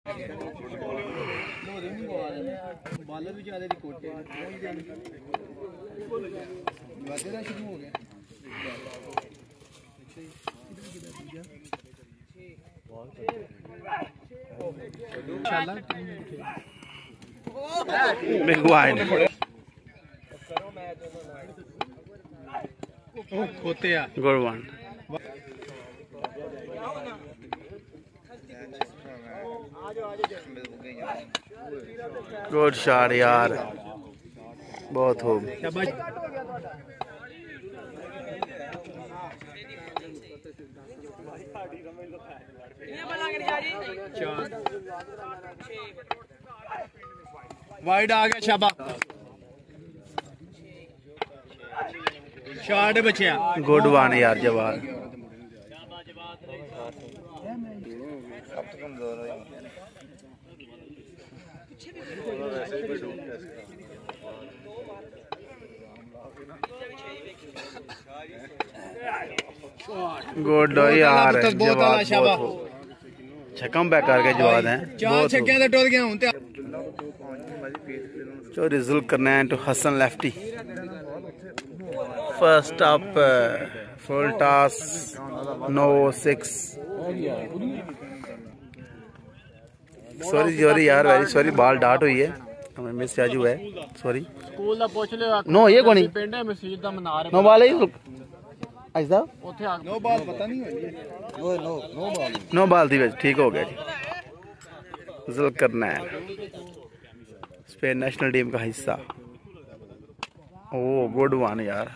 Big wide. Good one. Good shot यार, बहुत हो। वाइड आ गया, शाबाश शॉट बचिया। गुड वन यार जवाद। गुड यार जवाद, छक्का बैक करके जवाद हैं। चार छक्के ते टुर गया हूं ते Chaudhry Zulqarnain to Hasan lefty. First up full toss, no 6। Sorry यार, वेरी सॉरी, बॉल डाट हुई है, हमें मिस चाजू है, सॉरी। स्कूल दा पूछ ले। नो ये कोनी पिंड मस्जिद दा मनार। नो बॉल है ऐसा, ओथे आ नो बॉल पता नहीं होई। नो बॉल थी वैसे, ठीक हो गया जी। ज़ुल्करनैन स्पेन नेशनल टीम का हिस्सा। ओह गुड वन यार,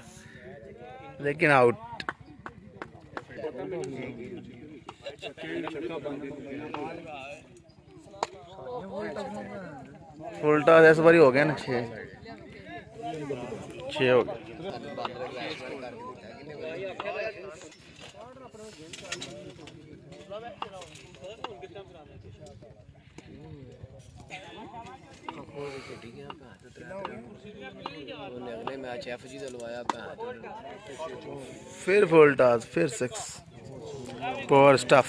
लेकिन आउट। फुल टॉस ऐसे बारी हो गया ना, 6 हो गया। फिर फुल टॉस, फिर 6 पोर स्टफ।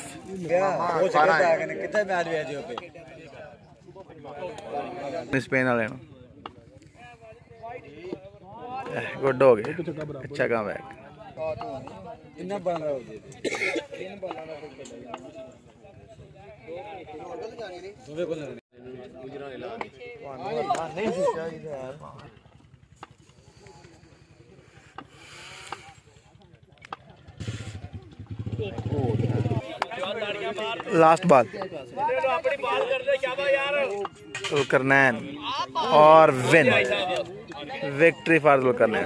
स्पेन वाले गुड हो गया, अच्छा काम है। लास्ट बॉल ज़ुल्करनैन और विन, विक्ट्री फॉर ज़ुल्करनैन।